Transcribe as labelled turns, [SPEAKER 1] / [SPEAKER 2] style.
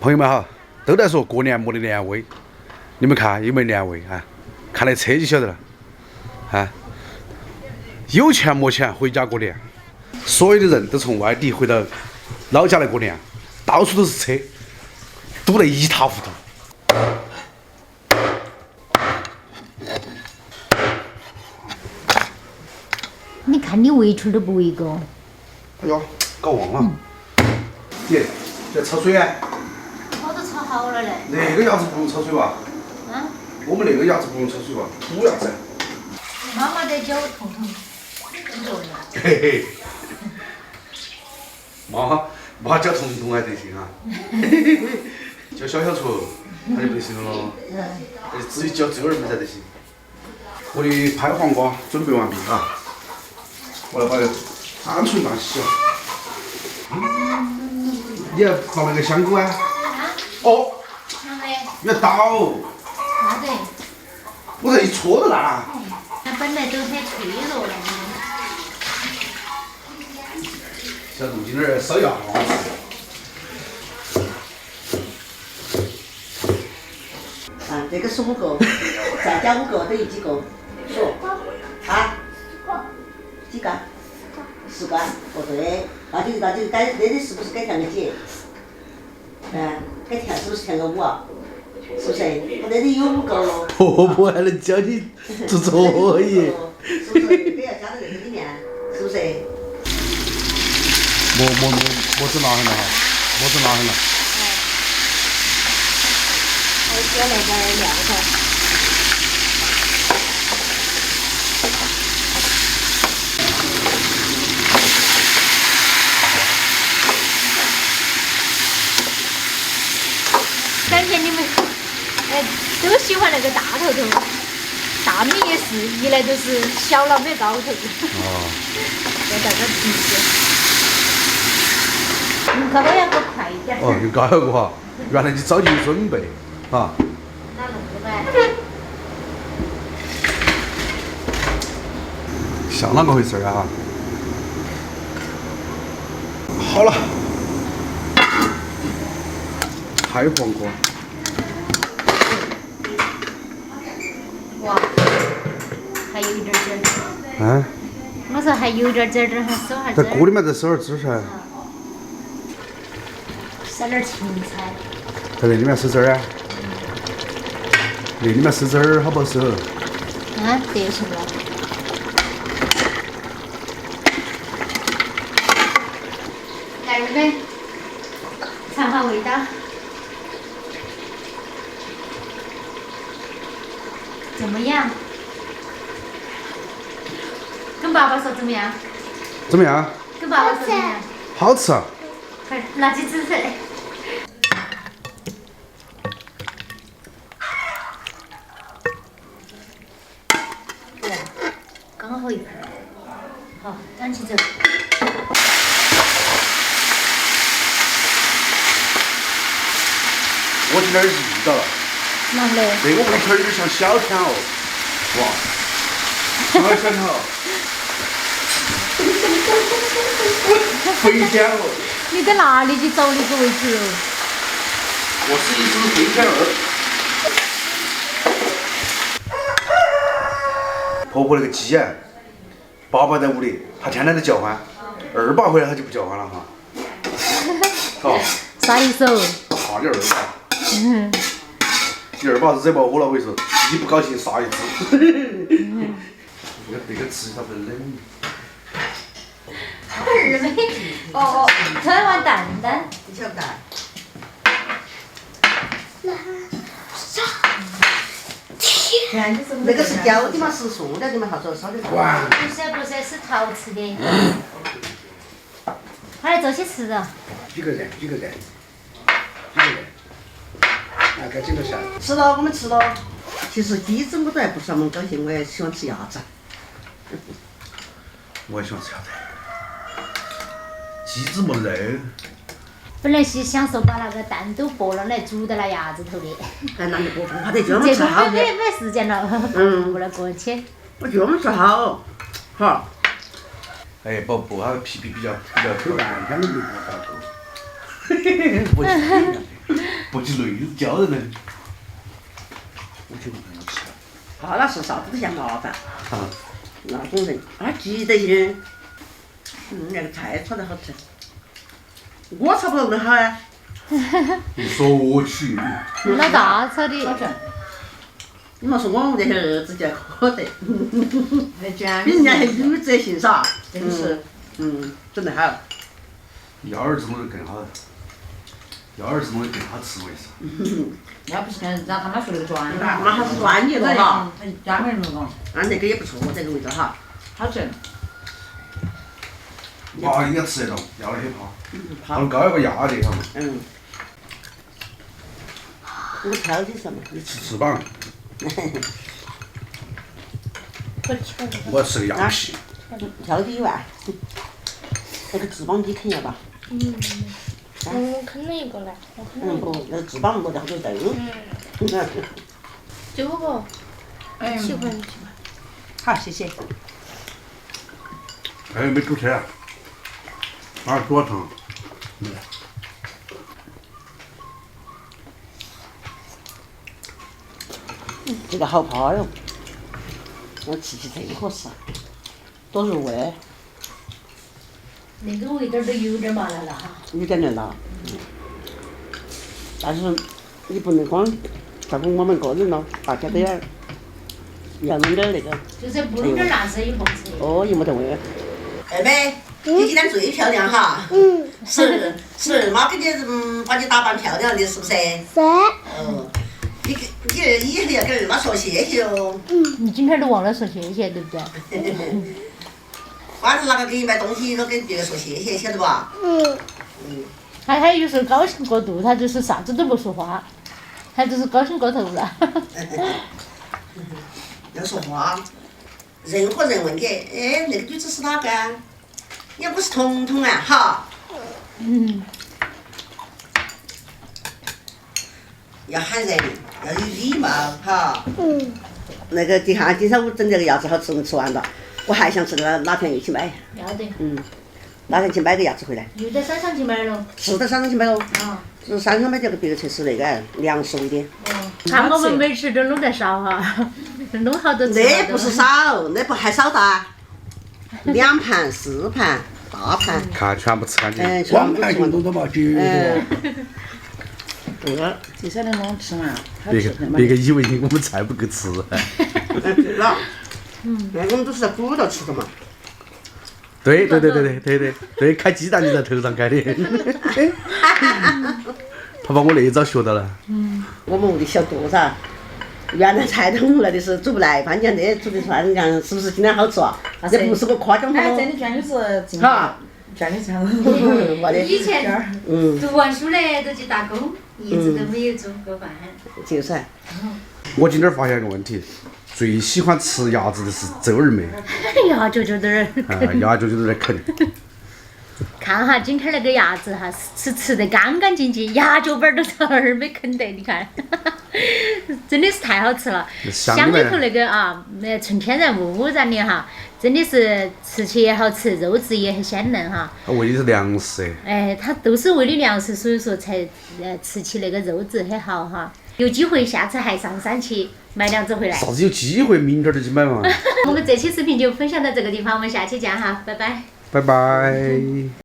[SPEAKER 1] 朋友们好，都在说过年没得年味，你们看有没有年味啊？看那车就晓得了啊！有钱没钱回家过年，所有的人都从外地回到老家来过年，到处都是车，堵得一塌糊涂。
[SPEAKER 2] 你看你围裙都不围个。
[SPEAKER 1] 哎呦，搞忘了。姐，要焯水啊？
[SPEAKER 2] 我都炒好了嘞。
[SPEAKER 1] 那个鸭子不用焯水吧？
[SPEAKER 2] 啊？
[SPEAKER 1] 我们那个鸭子不用焯水吧？土鸭子。
[SPEAKER 2] 妈妈的脚痛痛，你做的。
[SPEAKER 1] 嘿嘿。妈脚痛痛还得行啊。叫小厨，他就不行了。至于叫这儿没才得行。我的拍黄瓜准备完毕啊，我来把这鹌鹑蛋洗了。你要放那个香菇啊？哦。
[SPEAKER 2] 拿没？
[SPEAKER 1] 你要倒。
[SPEAKER 2] 拿得。
[SPEAKER 1] 我这一搓就烂了。
[SPEAKER 2] 它本来都很脆弱了。
[SPEAKER 1] 小杜今儿烧鸭子。
[SPEAKER 3] 啊，这个是5个，再加5个等于几个？数。啊？几个？10个。哦对，那就该那里是不是该填个几？该填是不是填个5啊？是不是？我那里有5个咯。
[SPEAKER 1] 我还能教你做作业。
[SPEAKER 3] 是不是？得要加到那个里面，是不是？
[SPEAKER 1] 么子拿很了哈，么子拿很了。
[SPEAKER 2] 还有那个料头。感觉你们都喜欢那个大头头，大米也是，一来就是小了没高头。要在这皮子。可能要给我快一点。
[SPEAKER 1] 哦，又高了个哈，原来你早就有准备啊。
[SPEAKER 2] 哪弄的呗？
[SPEAKER 1] 像啷个回事啊？好了，拍黄瓜。
[SPEAKER 2] 哇，还有一点点儿。
[SPEAKER 1] 嗯。
[SPEAKER 2] 我说还有点点儿，还手还
[SPEAKER 1] 在锅里面再收点汁噻。
[SPEAKER 2] 撒点芹菜。
[SPEAKER 1] 在那里面收汁儿啊？那里面收汁儿好不好收？
[SPEAKER 2] 得行了。来，妹妹，尝下味道。怎么样？跟爸爸说怎么样？
[SPEAKER 1] 怎么样？
[SPEAKER 2] 跟爸爸说怎么样？
[SPEAKER 1] 好吃啊！
[SPEAKER 2] 快拿起吃噻。哇，刚好一盘。好，端起走。
[SPEAKER 1] 我今天儿是遇到了。
[SPEAKER 2] 哪嘞？
[SPEAKER 1] 那个围裙有点像小天鹅，哇，像小天鹅，飞天鹅。
[SPEAKER 2] 你在哪里去找那个围裙哦？
[SPEAKER 1] 我是一只飞天鹅。婆婆那个鸡啊，爸爸在屋里，他天天都叫唤，二爸回来他就不叫唤了哈。好。
[SPEAKER 2] 杀一手。
[SPEAKER 1] 怕你二爸。你二爸是惹毛我了，我跟你说，一不高兴杀一只。那个吃它不能冷。
[SPEAKER 2] 二妹，哦，穿完蛋蛋。
[SPEAKER 3] 你晓得不？天，那个是胶的嘛，是塑料的嘛？他说烧的。
[SPEAKER 1] 哇！
[SPEAKER 2] 不是，是陶瓷的。快来坐起吃了。
[SPEAKER 1] 几个人？来，该紧着下。
[SPEAKER 3] 吃了，我们吃了。其实鸡子我都还不是那么高兴，我也喜欢吃鸭子。
[SPEAKER 1] 我也喜欢吃鸭子。鸡子没肉。
[SPEAKER 2] 本来是想说把那个蛋都剥了来煮到那鸭子头的。
[SPEAKER 3] 哎，那就不怕得，就我们
[SPEAKER 2] 结果
[SPEAKER 3] 吃好。
[SPEAKER 2] 没时间了，过来过去。
[SPEAKER 3] 我就我们吃好，好。
[SPEAKER 1] 哎，不，它皮比较口淡，他们没办法。嘿嘿嘿，不行。不记累，教人的。
[SPEAKER 3] 我就不能吃。他那是啥子都嫌麻烦，
[SPEAKER 1] 啊，
[SPEAKER 3] 那种人他急得很。那个菜炒得好吃，我炒不到那么好啊。
[SPEAKER 1] 你说我去，
[SPEAKER 2] 老大炒的，
[SPEAKER 3] 你莫说我们这些儿子就可得，
[SPEAKER 4] 那家
[SPEAKER 3] 比人家还有责性噻。
[SPEAKER 4] 真是，
[SPEAKER 3] 整得好。
[SPEAKER 1] 要儿子弄得更好，要儿子弄得更好吃为啥？
[SPEAKER 4] 要不是看让他妈学那个专业，
[SPEAKER 3] 那还是专业的哈。
[SPEAKER 4] 他专门那种，
[SPEAKER 3] 那这个也不错，这个味道哈。
[SPEAKER 4] 好吃。
[SPEAKER 1] 娃应该吃得到，要得很怕。他
[SPEAKER 3] 好。
[SPEAKER 1] 们高有个压力，哈嘛。
[SPEAKER 3] 我挑的什么？你吃。
[SPEAKER 1] 吃饱。我要吃个鸭皮。
[SPEAKER 3] 挑的以外，那个翅膀你啃要吧？
[SPEAKER 5] 我啃了一个嘞，我啃了一个。
[SPEAKER 3] 不，那个翅膀没得好多肉。
[SPEAKER 5] 这个不，喜欢。
[SPEAKER 4] 好，谢谢。
[SPEAKER 1] 哎，没煮菜啊？啊，煮了汤。
[SPEAKER 3] 这个好怕哟，我吃起真合适，多入味，
[SPEAKER 2] 那个味道都有点麻辣了哈。
[SPEAKER 3] 有点那辣。但是你不能光照顾我们个人咯，大家都要弄点那个。
[SPEAKER 2] 就是不弄点辣色也不吃。
[SPEAKER 3] 哦，又没得味。妹妹，你今天最漂亮哈。是妈给你把你打扮漂亮的，是不是？
[SPEAKER 5] 是。
[SPEAKER 3] 哦。你以后要给二妈说谢谢哦。
[SPEAKER 2] 你今天都忘了说谢谢，对不对？
[SPEAKER 3] 反正那个给你买东西都跟别人说谢谢，晓得吧？
[SPEAKER 2] 他有时候高兴过度，他就是啥子都不说话，他就是高兴过头了。
[SPEAKER 3] 要说话，任何人问你，哎，那个女子是哪个啊？你看我是彤彤啊，哈。要喊人，要有礼貌，哈。那个你看，今天我整这个鸭子好吃，我们吃完了，我还想吃的，哪天一起买？
[SPEAKER 2] 要得。
[SPEAKER 3] 哪天去买个鸭子回来？
[SPEAKER 2] 又在山上去买了。
[SPEAKER 3] 是在山上去买喽。
[SPEAKER 2] 啊。
[SPEAKER 3] 是山上买这个，别个去吃那个粮食一点。
[SPEAKER 2] 看我们每次都弄得少哈，弄好多吃。
[SPEAKER 3] 那不是少，那不还少哒？2盘、4盘、大盘。
[SPEAKER 1] 看全部吃干净。
[SPEAKER 3] 光盘
[SPEAKER 1] 就弄到嘛，绝了。
[SPEAKER 3] 对了。
[SPEAKER 4] 这才能弄吃嘛，好
[SPEAKER 1] 别
[SPEAKER 4] 吃的嘛。
[SPEAKER 1] 个以为我们菜不够吃。
[SPEAKER 3] 对了。那我们都是在苦头吃的嘛。
[SPEAKER 1] 对，开鸡蛋就在头上开的。他把我那一招学到了。
[SPEAKER 3] 我们屋里小多噻，原来菜都来的是煮不来，番茄那煮的出来，你看是不是今天好吃啊？这不是个夸奖吗？
[SPEAKER 4] 哎，真的全都是进
[SPEAKER 3] 哈，
[SPEAKER 4] 全都是好。
[SPEAKER 3] 没得。
[SPEAKER 2] 以前读完书嘞都去打工，一直都没有做过饭。
[SPEAKER 3] 就是。
[SPEAKER 1] 我今天发现一个问题，最喜欢吃鸭子的是周二妹。
[SPEAKER 2] 牙揪揪点儿。
[SPEAKER 1] 牙揪揪在啃。
[SPEAKER 2] 看哈，今天那个鸭子哈，吃得干干净净，牙脚板儿都在那儿没啃得，你看，真的是太好吃了。乡里头那个啊，纯天然无污染的哈，真的是吃起也好吃，肉质也很鲜嫩哈。
[SPEAKER 1] 它喂的是粮食。
[SPEAKER 2] 哎，它都是喂的粮食，所以说才吃起那个肉质很好哈。有机会下次还上山去买2只回来。
[SPEAKER 1] 啥子有机会？明天就去买嘛。
[SPEAKER 2] 我们这期视频就分享到这个地方，我们下期见哈，拜拜。
[SPEAKER 1] 拜拜。